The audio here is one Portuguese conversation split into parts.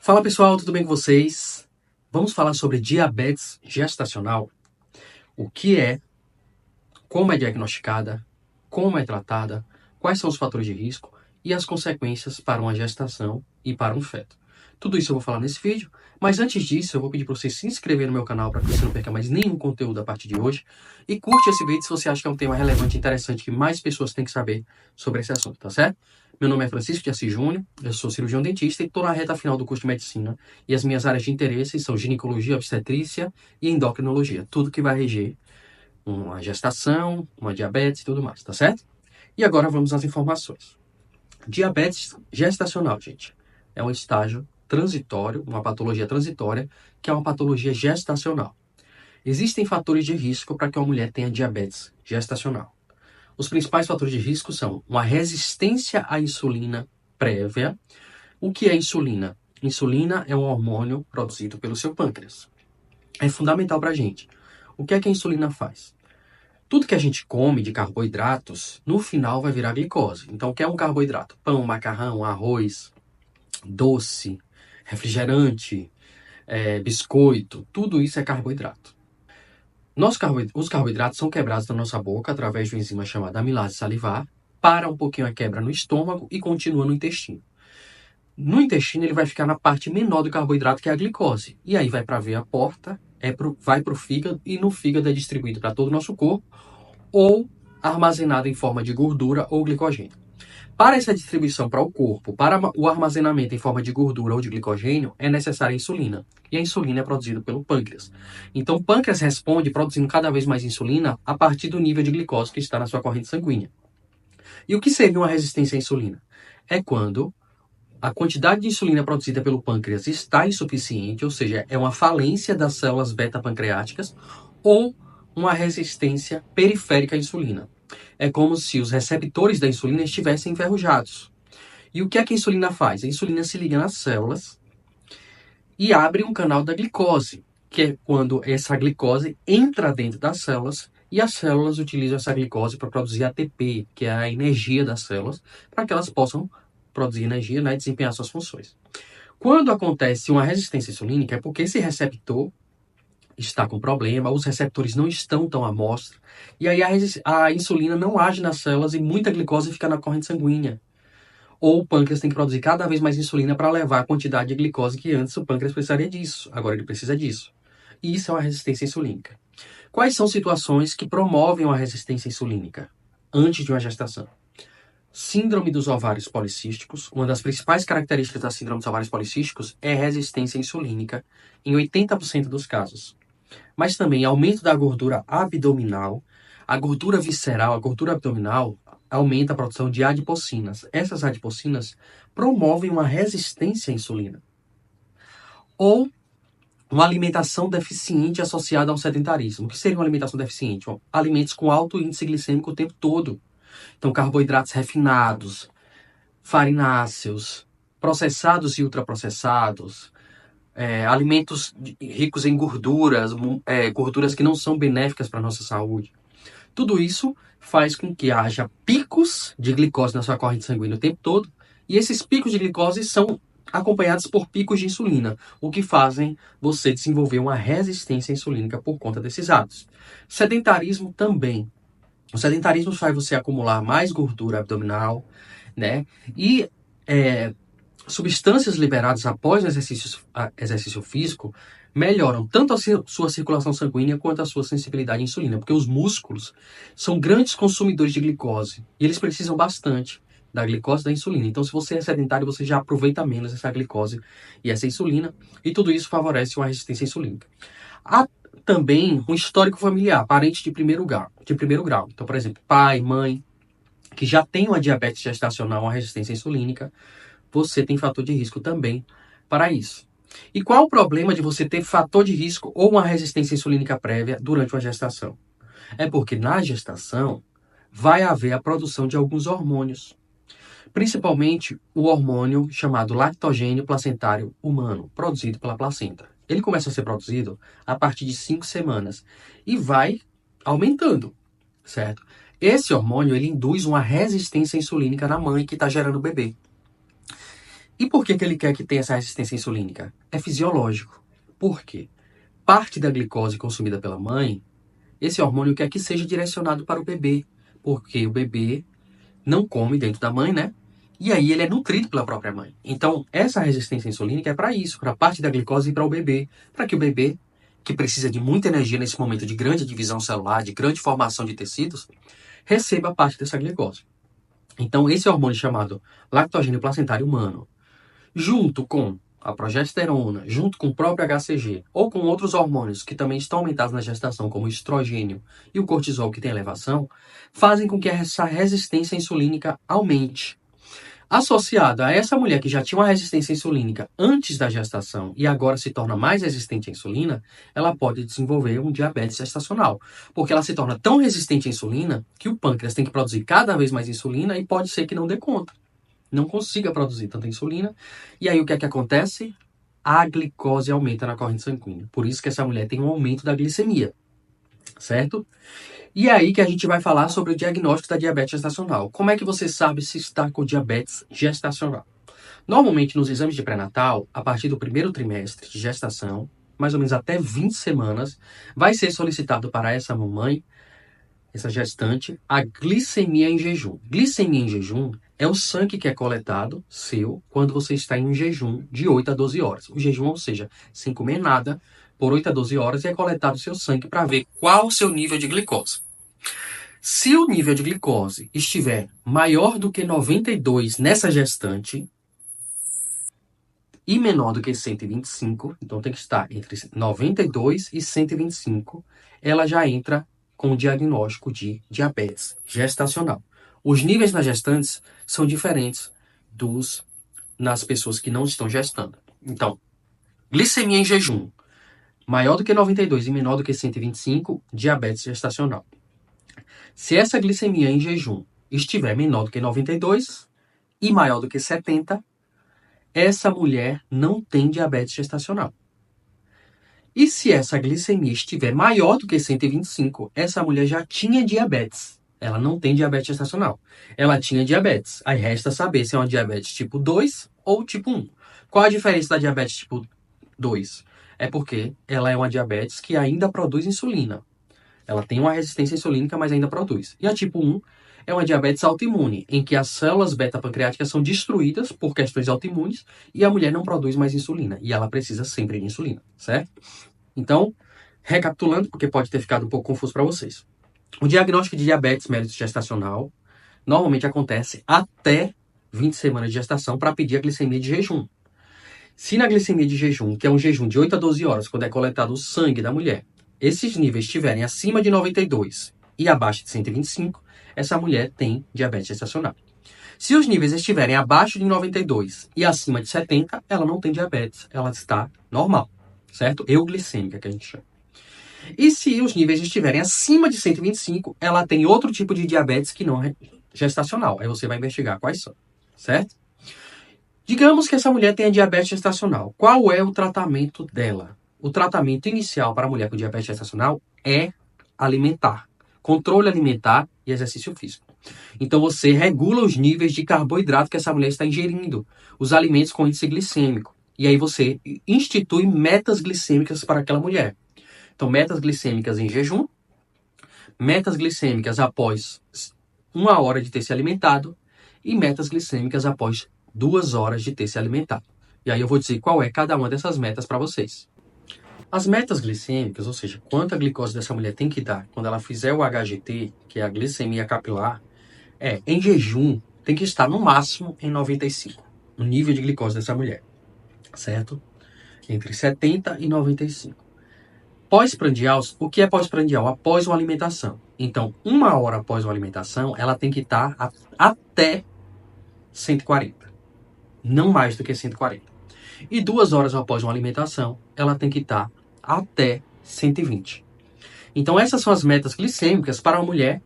Fala pessoal, tudo bem com vocês? Vamos falar sobre diabetes gestacional. O que é, como é diagnosticada, como é tratada, quais são os fatores de risco e as consequências para uma gestação e para um feto. Tudo isso eu vou falar nesse vídeo, mas antes disso eu vou pedir para você se inscrever no meu canal para que você não perca mais nenhum conteúdo a partir de hoje e curte esse vídeo se você acha que é um tema relevante e interessante que mais pessoas têm que saber sobre esse assunto, tá certo? Meu nome é Francisco de Assis Júnior, eu sou cirurgião dentista e estou na reta final do curso de medicina e as minhas áreas de interesse são ginecologia, obstetrícia e endocrinologia, tudo que vai reger uma gestação, uma diabetes e tudo mais, tá certo? E agora vamos às informações. Diabetes gestacional, gente, é um estágio transitório, uma patologia transitória, que é uma patologia gestacional. Existem fatores de risco para que uma mulher tenha diabetes gestacional. Os principais fatores de risco são uma resistência à insulina prévia. O que é insulina? Insulina é um hormônio produzido pelo seu pâncreas. É fundamental para a gente. O que é que a insulina faz? Tudo que a gente come de carboidratos, no final vai virar glicose. Então, o que é um carboidrato? Pão, macarrão, arroz, doce, refrigerante, biscoito, tudo isso é carboidrato. Os carboidratos são quebrados na nossa boca através de uma enzima chamada amilase salivar, para um pouquinho a quebra no estômago e continua no intestino. No intestino ele vai ficar na parte menor do carboidrato, que é a glicose. E aí vai para a veia porta, vai para o fígado e no fígado é distribuído para todo o nosso corpo ou armazenado em forma de gordura ou glicogênio. Para essa distribuição para o corpo, para o armazenamento em forma de gordura ou de glicogênio, é necessária a insulina. E a insulina é produzida pelo pâncreas. Então, o pâncreas responde produzindo cada vez mais insulina a partir do nível de glicose que está na sua corrente sanguínea. E o que seria uma resistência à insulina? É quando a quantidade de insulina produzida pelo pâncreas está insuficiente, ou seja, é uma falência das células beta-pancreáticas ou uma resistência periférica à insulina. É como se os receptores da insulina estivessem enferrujados. E o que é que a insulina faz? A insulina se liga nas células e abre um canal da glicose, que é quando essa glicose entra dentro das células e as células utilizam essa glicose para produzir ATP, que é a energia das células, para que elas possam produzir energia, né, e desempenhar suas funções. Quando acontece uma resistência insulínica, é porque esse receptor está com problema, os receptores não estão tão à mostra, e aí a insulina não age nas células e muita glicose fica na corrente sanguínea. Ou o pâncreas tem que produzir cada vez mais insulina para levar a quantidade de glicose que antes o pâncreas precisaria disso. Agora ele precisa disso. E isso é uma resistência insulínica. Quais são situações que promovem uma resistência insulínica antes de uma gestação? Síndrome dos ovários policísticos. Uma das principais características da síndrome dos ovários policísticos é resistência insulínica em 80% dos casos. Mas também aumento da gordura abdominal, a gordura visceral, a gordura abdominal aumenta a produção de adipocinas. Essas adipocinas promovem uma resistência à insulina. Ou uma alimentação deficiente associada ao sedentarismo. O que seria uma alimentação deficiente? Bom, alimentos com alto índice glicêmico o tempo todo. Então, carboidratos refinados, farináceos, processados e ultraprocessados, alimentos ricos em gorduras, gorduras que não são benéficas para a nossa saúde. Tudo isso faz com que haja picos de glicose na sua corrente sanguínea o tempo todo, e esses picos de glicose são acompanhados por picos de insulina, o que fazem você desenvolver uma resistência insulínica por conta desses hábitos. Sedentarismo também. O sedentarismo faz você acumular mais gordura abdominal, né? E substâncias liberadas após o exercício físico melhoram tanto a sua circulação sanguínea quanto a sua sensibilidade à insulina, porque os músculos são grandes consumidores de glicose e eles precisam bastante da glicose e da insulina. Então, se você é sedentário, você já aproveita menos essa glicose e essa insulina, e tudo isso favorece uma resistência insulínica. Há também um histórico familiar, parente de primeiro grau. Então, por exemplo, pai, mãe, que já tem uma diabetes gestacional, uma resistência insulínica, você tem fator de risco também para isso. E qual o problema de você ter fator de risco ou uma resistência insulínica prévia durante uma gestação? É porque na gestação vai haver a produção de alguns hormônios, principalmente o hormônio chamado lactogênio placentário humano, produzido pela placenta. Ele começa a ser produzido a partir de 5 semanas e vai aumentando, certo? Esse hormônio ele induz uma resistência insulínica na mãe que está gerando o bebê. E por que ele quer que tenha essa resistência insulínica? É fisiológico. Por quê? Parte da glicose consumida pela mãe, esse hormônio quer que seja direcionado para o bebê, porque o bebê não come dentro da mãe, né? E aí ele é nutrido pela própria mãe. Então, essa resistência insulínica é para isso, para a parte da glicose e para o bebê, para que o bebê, que precisa de muita energia nesse momento de grande divisão celular, de grande formação de tecidos, receba parte dessa glicose. Então, esse hormônio chamado lactogênio placentário humano, junto com a progesterona, junto com o próprio HCG, ou com outros hormônios que também estão aumentados na gestação, como o estrogênio e o cortisol, que tem elevação, fazem com que essa resistência insulínica aumente. Associado a essa mulher que já tinha uma resistência insulínica antes da gestação e agora se torna mais resistente à insulina, ela pode desenvolver um diabetes gestacional, porque ela se torna tão resistente à insulina que o pâncreas tem que produzir cada vez mais insulina e pode ser que não dê conta, não consiga produzir tanta insulina. E aí o que é que acontece? A glicose aumenta na corrente sanguínea. Por isso que essa mulher tem um aumento da glicemia, certo? E é aí que a gente vai falar sobre o diagnóstico da diabetes gestacional. Como é que você sabe se está com diabetes gestacional? Normalmente, nos exames de pré-natal, a partir do primeiro trimestre de gestação, mais ou menos até 20 semanas, vai ser solicitado para essa mamãe, essa gestante, a glicemia em jejum. Glicemia em jejum é o sangue que é coletado, seu, quando você está em um jejum de 8 a 12 horas. O jejum, ou seja, sem comer nada, por 8 a 12 horas, e é coletado o seu sangue para ver qual o seu nível de glicose. Se o nível de glicose estiver maior do que 92 nessa gestante e menor do que 125, então tem que estar entre 92 e 125, ela já entra com o diagnóstico de diabetes gestacional. Os níveis nas gestantes são diferentes dos nas pessoas que não estão gestando. Então, glicemia em jejum, maior do que 92 e menor do que 125, diabetes gestacional. Se essa glicemia em jejum estiver menor do que 92 e maior do que 70, essa mulher não tem diabetes gestacional. E se essa glicemia estiver maior do que 125, essa mulher já tinha diabetes. Ela não tem diabetes gestacional. Ela tinha diabetes. Aí resta saber se é uma diabetes tipo 2 ou tipo 1. Qual a diferença da diabetes tipo 2? É porque ela é uma diabetes que ainda produz insulina. Ela tem uma resistência insulínica, mas ainda produz. E a tipo 1 é uma diabetes autoimune, em que as células beta-pancreáticas são destruídas por questões autoimunes e a mulher não produz mais insulina. E ela precisa sempre de insulina, certo? Então, recapitulando, porque pode ter ficado um pouco confuso para vocês. O diagnóstico de diabetes mellitus gestacional normalmente acontece até 20 semanas de gestação para pedir a glicemia de jejum. Se na glicemia de jejum, que é um jejum de 8 a 12 horas, quando é coletado o sangue da mulher, esses níveis estiverem acima de 92 e abaixo de 125, essa mulher tem diabetes gestacional. Se os níveis estiverem abaixo de 92 e acima de 70, ela não tem diabetes, ela está normal, certo? Euglicêmica, que a gente chama. E se os níveis estiverem acima de 125, ela tem outro tipo de diabetes que não é gestacional. Aí você vai investigar quais são, certo? Digamos que essa mulher tenha diabetes gestacional. Qual é o tratamento dela? O tratamento inicial para a mulher com diabetes gestacional é alimentar, controle alimentar e exercício físico. Então você regula os níveis de carboidrato que essa mulher está ingerindo, os alimentos com índice glicêmico. E aí você institui metas glicêmicas para aquela mulher. Então, metas glicêmicas em jejum, metas glicêmicas após 1 hora de ter se alimentado e metas glicêmicas após 2 horas de ter se alimentado. E aí eu vou dizer qual é cada uma dessas metas para vocês. As metas glicêmicas, ou seja, quanto a glicose dessa mulher tem que dar quando ela fizer o HGT, que é a glicemia capilar, em jejum, tem que estar no máximo em 95, o nível de glicose dessa mulher, certo? Entre 70 e 95. Pós-prandial, o que é pós-prandial? Após uma alimentação. Então, 1 hora após uma alimentação, ela tem que estar até 140. Não mais do que 140. E 2 horas após uma alimentação, ela tem que estar até 120. Então, essas são as metas glicêmicas para uma mulher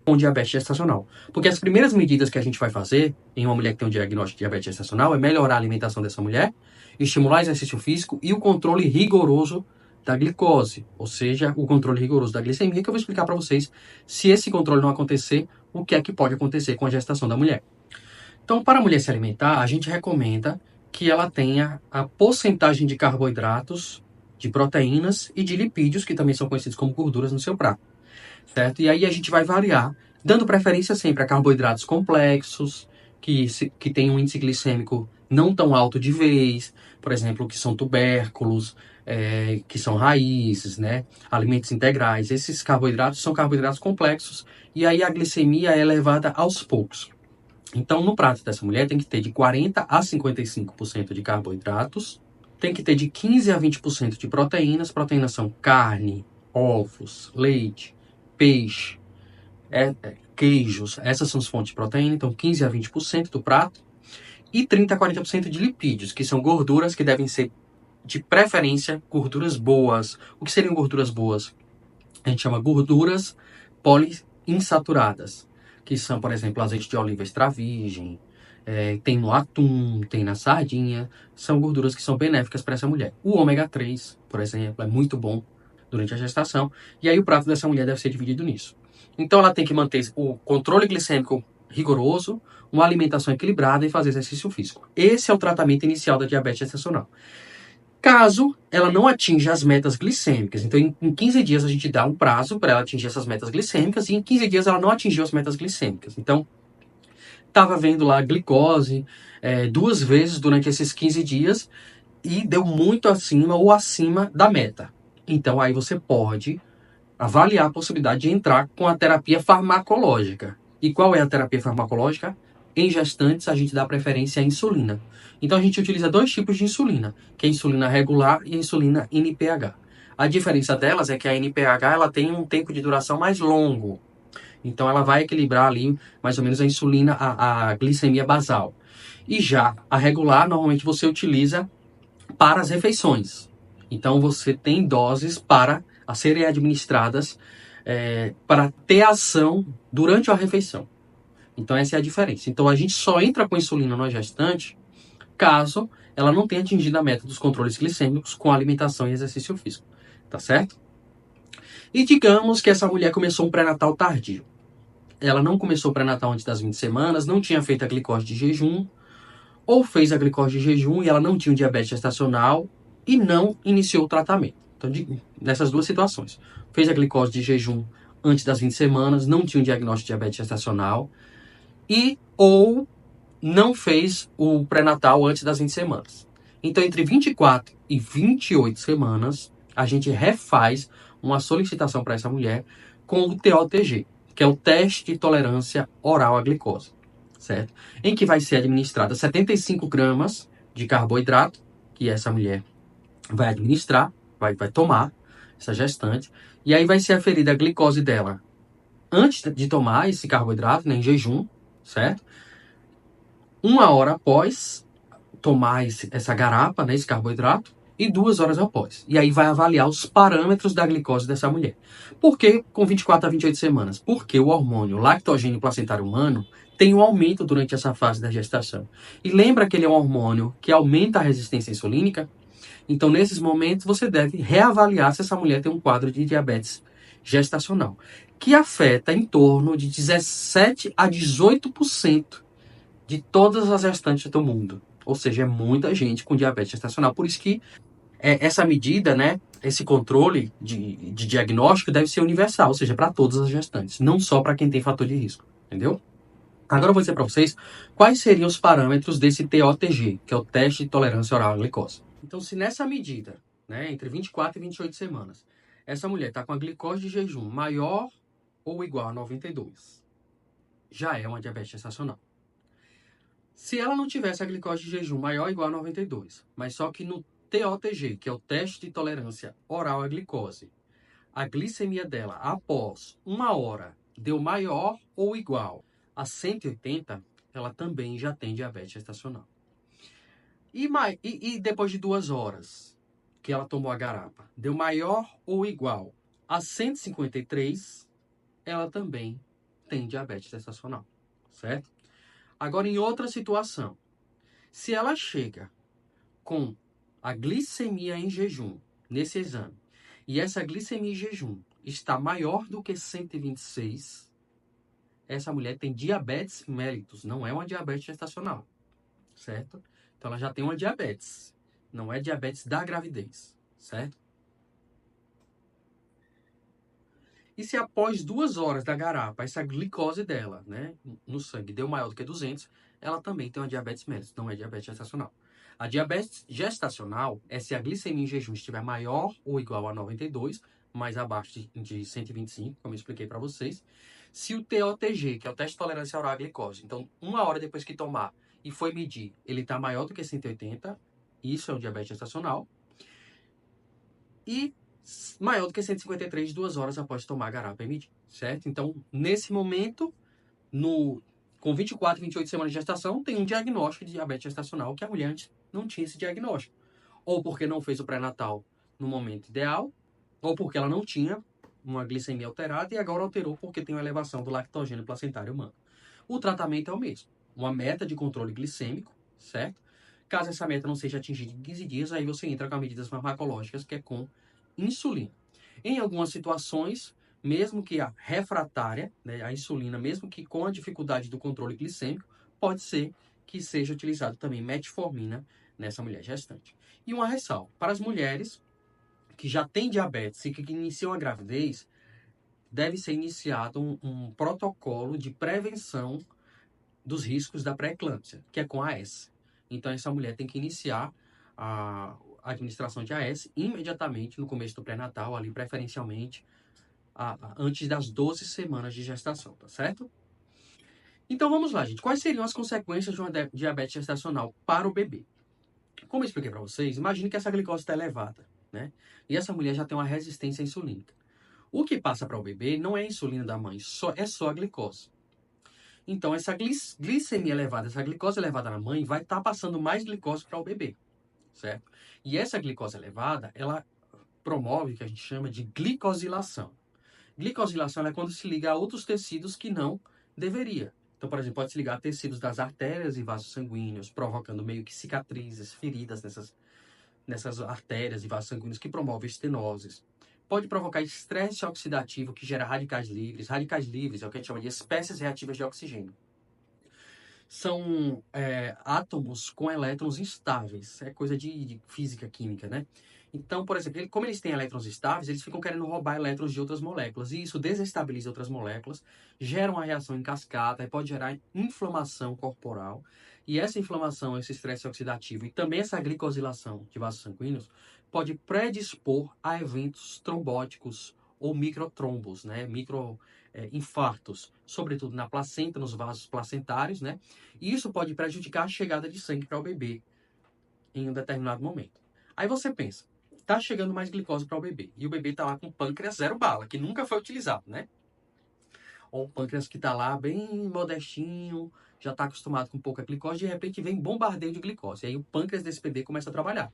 com diabetes gestacional. Porque as primeiras medidas que a gente vai fazer em uma mulher que tem um diagnóstico de diabetes gestacional é melhorar a alimentação dessa mulher, estimular o exercício físico e o controle rigoroso da glicose, ou seja, o controle rigoroso da glicemia, que eu vou explicar para vocês, se esse controle não acontecer, o que é que pode acontecer com a gestação da mulher. Então, para a mulher se alimentar, a gente recomenda que ela tenha a porcentagem de carboidratos, de proteínas e de lipídios, que também são conhecidos como gorduras, no seu prato, certo? E aí a gente vai variar, dando preferência sempre a carboidratos complexos, que tem um índice glicêmico não tão alto de vez, por exemplo, que são tubérculos, que são raízes, né? Alimentos integrais. Esses carboidratos são carboidratos complexos e aí a glicemia é elevada aos poucos. Então, no prato dessa mulher tem que ter de 40 a 55% de carboidratos, tem que ter de 15 a 20% de proteínas. Proteínas são carne, ovos, leite, peixe, queijos. Essas são as fontes de proteína, então 15 a 20% do prato. E 30 a 40% de lipídios, que são gorduras que devem ser, de preferência, gorduras boas. O que seriam gorduras boas? A gente chama gorduras poliinsaturadas, que são, por exemplo, azeite de oliva extra virgem, tem no atum, tem na sardinha, são gorduras que são benéficas para essa mulher. O ômega 3, por exemplo, é muito bom durante a gestação, e aí o prato dessa mulher deve ser dividido nisso. Então ela tem que manter o controle glicêmico rigoroso, uma alimentação equilibrada e fazer exercício físico. Esse é o tratamento inicial da diabetes gestacional. Caso ela não atinja as metas glicêmicas, então em 15 dias a gente dá um prazo para ela atingir essas metas glicêmicas e em 15 dias ela não atingiu as metas glicêmicas. Então, estava vendo lá a glicose 2 vezes durante esses 15 dias e deu muito acima ou acima da meta. Então, aí você pode avaliar a possibilidade de entrar com a terapia farmacológica. E qual é a terapia farmacológica? Em gestantes, a gente dá preferência à insulina. Então, a gente utiliza dois tipos de insulina, que é a insulina regular e a insulina NPH. A diferença delas é que a NPH ela tem um tempo de duração mais longo. Então, ela vai equilibrar ali, mais ou menos, a insulina, a glicemia basal. E já a regular, normalmente você utiliza para as refeições. Então, você tem doses para a serem administradas para ter ação durante a refeição. Então, essa é a diferença. Então, a gente só entra com insulina na gestante caso ela não tenha atingido a meta dos controles glicêmicos com alimentação e exercício físico. Tá certo? E digamos que essa mulher começou um pré-natal tardio. Ela não começou o pré-natal antes das 20 semanas, não tinha feito a glicose de jejum, ou fez a glicose de jejum e ela não tinha um diabetes gestacional e não iniciou o tratamento. Então, nessas duas situações. Fez a glicose de jejum antes das 20 semanas, não tinha um diagnóstico de diabetes gestacional e ou não fez o pré-natal antes das 20 semanas. Então, entre 24 e 28 semanas, a gente refaz uma solicitação para essa mulher com o TOTG, que é o teste de tolerância oral à glicose, certo? Em que vai ser administrada 75 gramas de carboidrato, que essa mulher vai administrar, vai tomar, essa gestante, e aí vai ser aferida a glicose dela antes de tomar esse carboidrato, né, em jejum, certo? 1 hora após tomar essa garapa, né, esse carboidrato, e 2 horas após. E aí vai avaliar os parâmetros da glicose dessa mulher. Por que com 24 a 28 semanas? Porque o hormônio lactogênio placentário humano tem um aumento durante essa fase da gestação. E lembra que ele é um hormônio que aumenta a resistência insulínica? Então, nesses momentos, você deve reavaliar se essa mulher tem um quadro de diabetes gestacional, que afeta em torno de 17 a 18% de todas as gestantes do mundo. Ou seja, é muita gente com diabetes gestacional. Por isso que essa medida, né, esse controle de diagnóstico deve ser universal, ou seja, para todas as gestantes, não só para quem tem fator de risco, entendeu? Agora eu vou dizer para vocês quais seriam os parâmetros desse TOTG, que é o teste de tolerância oral à glicose. Então, se nessa medida, né, entre 24 e 28 semanas, essa mulher está com a glicose de jejum maior ou igual a 92, já é uma diabetes gestacional. Se ela não tivesse a glicose de jejum maior ou igual a 92, mas só que no TOTG, que é o teste de tolerância oral à glicose, a glicemia dela após 1 hora deu maior ou igual a 180, ela também já tem diabetes gestacional. E depois de 2 horas que ela tomou a garapa, deu maior ou igual a 153, ela também tem diabetes gestacional, certo? Agora, em outra situação, se ela chega com a glicemia em jejum nesse exame e essa glicemia em jejum está maior do que 126, essa mulher tem diabetes mellitus, não é uma diabetes gestacional, certo? Então ela já tem uma diabetes. Não é diabetes da gravidez, certo? E se após 2 horas da garapa, essa glicose dela, né, no sangue deu maior do que 200, ela também tem uma diabetes mellitus, não é diabetes gestacional. A diabetes gestacional é se a glicemia em jejum estiver maior ou igual a 92, mais abaixo de 125, como eu expliquei para vocês. Se o TOTG, que é o teste de tolerância oral à glicose, então 1 hora depois que tomar e foi medir, ele está maior do que 180, isso é um diabetes gestacional. E maior do que 153, 2 horas após tomar a garapa medir, certo? Então, nesse momento, com 24, 28 semanas de gestação, tem um diagnóstico de diabetes gestacional que a mulher antes não tinha esse diagnóstico. Ou porque não fez o pré-natal no momento ideal, ou porque ela não tinha uma glicemia alterada e agora alterou porque tem uma elevação do lactogênio placentário humano. O tratamento é o mesmo. Uma meta de controle glicêmico, certo? Caso essa meta não seja atingida em 15 dias, aí você entra com as medidas farmacológicas, que é com insulina. Em algumas situações, mesmo que a refratária, né, a insulina, mesmo que com a dificuldade do controle glicêmico, pode ser que seja utilizado também metformina nessa mulher gestante. E uma ressalva, para as mulheres que já têm diabetes e que iniciam a gravidez, deve ser iniciado um protocolo de prevenção dos riscos da pré-eclâmpsia, que é com a AS. Então, essa mulher tem que iniciar a administração de AS imediatamente no começo do pré-natal, ali preferencialmente antes das 12 semanas de gestação, tá certo? Então, vamos lá, gente. Quais seriam as consequências de uma diabetes gestacional para o bebê? Como eu expliquei para vocês, imagine que essa glicose está elevada, né? E essa mulher já tem uma resistência insulínica. O que passa para o bebê não é a insulina da mãe, é só a glicose. Então, essa glicemia elevada, essa glicose elevada na mãe, vai estar passando mais glicose para o bebê, certo? E essa glicose elevada, ela promove o que a gente chama de glicosilação. Glicosilação é quando se liga a outros tecidos que não deveria. Então, por exemplo, pode se ligar a tecidos das artérias e vasos sanguíneos, provocando meio que cicatrizes, feridas nessas artérias e vasos sanguíneos que promovem estenoses. Pode provocar estresse oxidativo que gera radicais livres. Radicais livres é o que a gente chama de espécies reativas de oxigênio. São átomos com elétrons instáveis. É coisa de física química, né? Então, por exemplo, como eles têm elétrons estáveis, eles ficam querendo roubar elétrons de outras moléculas. E isso desestabiliza outras moléculas, gera uma reação em cascata e pode gerar inflamação corporal. E essa inflamação, esse estresse oxidativo e também essa glicosilação de vasos sanguíneos pode predispor a eventos trombóticos ou microtrombos, né? Microinfartos, sobretudo na placenta, nos vasos placentários, né? E isso pode prejudicar a chegada de sangue para o bebê em um determinado momento. Aí você pensa, tá chegando mais glicose para o bebê, e o bebê tá lá com pâncreas zero bala, que nunca foi utilizado, né? Ou um pâncreas que tá lá bem modestinho, já tá acostumado com pouca glicose, de repente vem bombardeio de glicose. E aí o pâncreas desse bebê começa a trabalhar,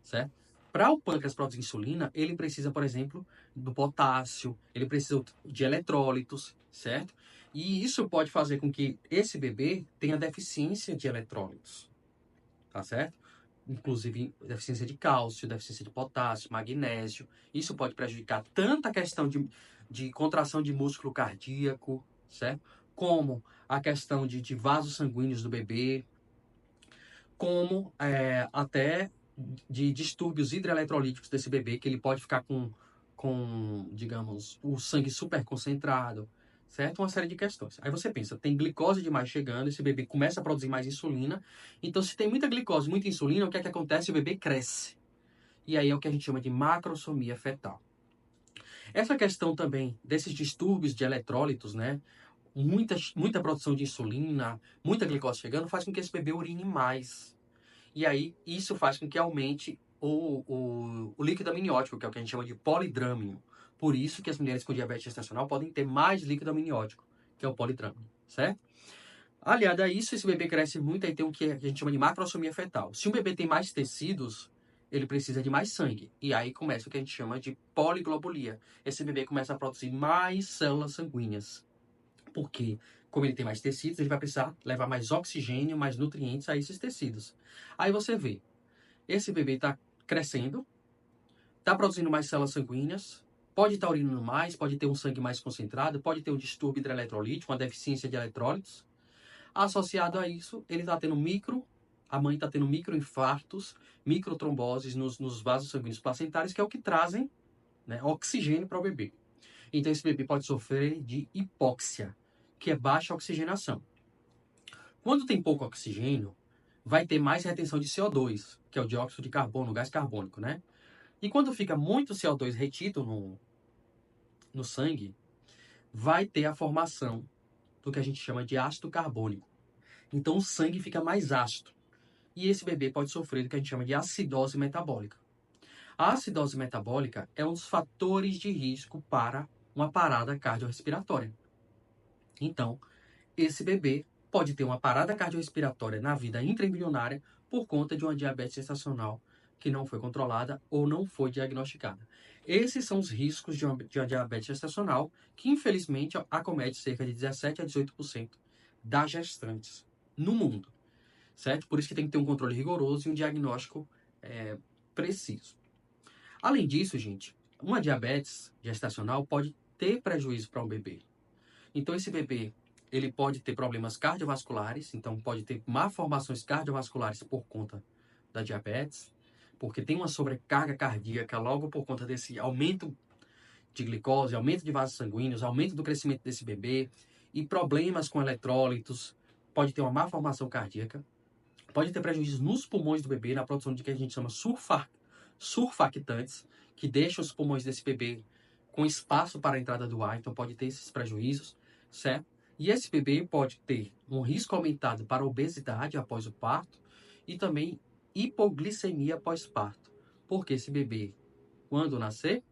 certo? Para o pâncreas produzir insulina, ele precisa, por exemplo, do potássio, ele precisa de eletrólitos, certo? E isso pode fazer com que esse bebê tenha deficiência de eletrólitos, tá certo? Inclusive deficiência de cálcio, deficiência de potássio, magnésio. Isso pode prejudicar tanto a questão de contração de músculo cardíaco, certo? Como a questão de vasos sanguíneos do bebê, como até de distúrbios hidroeletrolíticos desse bebê, que ele pode ficar com, digamos, o sangue super concentrado, certo? Uma série de questões. Aí você pensa, tem glicose demais chegando, esse bebê começa a produzir mais insulina. Então, se tem muita glicose, muita insulina, o que é que acontece? O bebê cresce. E aí é o que a gente chama de macrosomia fetal. Essa questão também desses distúrbios de eletrólitos, né? Muita produção de insulina, muita glicose chegando, faz com que esse bebê urine mais. E aí, isso faz com que aumente o líquido amniótico, que é o que a gente chama de polidrâmino. Por isso que as mulheres com diabetes gestacional podem ter mais líquido amniótico, que é o polidrâmino, certo? Aliado a isso, esse bebê cresce muito, aí tem o que a gente chama de macrosomia fetal. Se um bebê tem mais tecidos, ele precisa de mais sangue. E aí começa o que a gente chama de poliglobulia. Esse bebê começa a produzir mais células sanguíneas. Porque, como ele tem mais tecidos, ele vai precisar levar mais oxigênio, mais nutrientes a esses tecidos. Aí você vê, esse bebê está crescendo, está produzindo mais células sanguíneas, pode estar urinando mais, pode ter um sangue mais concentrado, pode ter um distúrbio hidroeletrolítico, uma deficiência de eletrólitos. Associado a isso, ele está tendo micro a mãe está tendo microinfartos, microtromboses nos vasos sanguíneos placentários, que é o que trazem, né, oxigênio para o bebê. Então esse bebê pode sofrer de hipóxia, que é baixa oxigenação. Quando tem pouco oxigênio, vai ter mais retenção de CO2, que é o dióxido de carbono, o gás carbônico, né? E quando fica muito CO2 retido no sangue, vai ter a formação do que a gente chama de ácido carbônico. Então o sangue fica mais ácido. E esse bebê pode sofrer do que a gente chama de acidose metabólica. A acidose metabólica é um dos fatores de risco para uma parada cardiorrespiratória. Então, esse bebê pode ter uma parada cardiorrespiratória na vida intraembrionária por conta de uma diabetes gestacional que não foi controlada ou não foi diagnosticada. Esses são os riscos de uma diabetes gestacional que, infelizmente, acomete cerca de 17 a 18% das gestantes no mundo, certo? Por isso que tem que ter um controle rigoroso e um diagnóstico preciso. Além disso, gente, uma diabetes gestacional pode ter prejuízo para um bebê. Então, esse bebê ele pode ter problemas cardiovasculares, então pode ter malformações cardiovasculares por conta da diabetes, porque tem uma sobrecarga cardíaca logo por conta desse aumento de glicose, aumento de vasos sanguíneos, aumento do crescimento desse bebê e problemas com eletrólitos, pode ter uma malformação cardíaca, pode ter prejuízos nos pulmões do bebê, na produção de que a gente chama surfactantes, que deixam os pulmões desse bebê com espaço para a entrada do ar, então pode ter esses prejuízos, certo? E esse bebê pode ter um risco aumentado para obesidade após o parto e também hipoglicemia pós-parto. Porque esse bebê, quando nascer,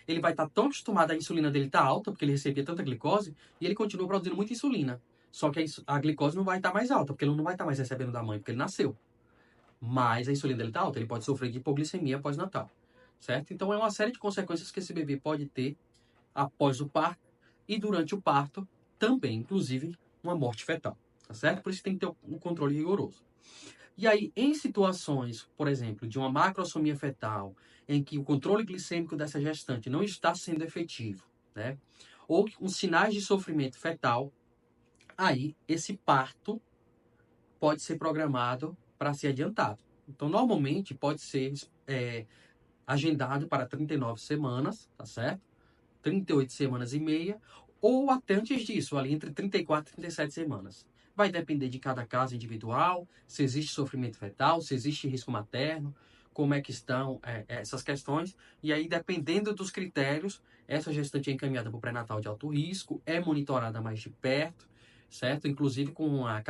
ele vai estar tão acostumado à insulina dele estar alta, porque ele recebia tanta glicose, e ele continua produzindo muita insulina. Só que a glicose não vai estar mais alta, porque ele não vai estar mais recebendo da mãe, porque ele nasceu. Mas a insulina dele está alta, ele pode sofrer de hipoglicemia pós-natal, certo? Então é uma série de consequências que esse bebê pode ter após o parto e durante o parto também, inclusive uma morte fetal, tá certo? Por isso tem que ter um controle rigoroso. E aí, em situações, por exemplo, de uma macrossomia fetal, em que o controle glicêmico dessa gestante não está sendo efetivo, né? Ou com sinais de sofrimento fetal, aí esse parto pode ser programado para ser adiantado. Então, normalmente, pode ser agendado para 39 semanas, tá certo? 38 semanas e meia, ou até antes disso, ali entre 34 e 37 semanas. Vai depender de cada caso individual, se existe sofrimento fetal, se existe risco materno, como é que estão essas questões. E aí, dependendo dos critérios, essa gestante é encaminhada para o pré-natal de alto risco, é monitorada mais de perto, certo? Inclusive com a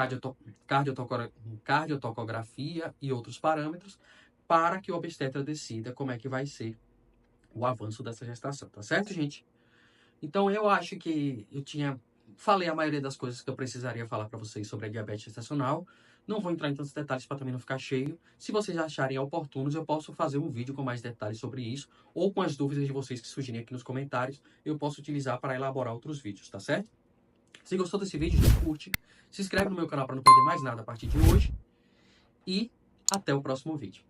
cardiotocografia e outros parâmetros, para que o obstetra decida como é que vai ser o avanço dessa gestação, tá certo, gente? Então, eu acho que falei a maioria das coisas que eu precisaria falar para vocês sobre a diabetes gestacional. Não vou entrar em tantos detalhes para também não ficar cheio. Se vocês acharem oportunos, eu posso fazer um vídeo com mais detalhes sobre isso, ou com as dúvidas de vocês que surgirem aqui nos comentários, eu posso utilizar para elaborar outros vídeos, tá certo? Se gostou desse vídeo, já curte, se inscreve no meu canal para não perder mais nada a partir de hoje, e até o próximo vídeo.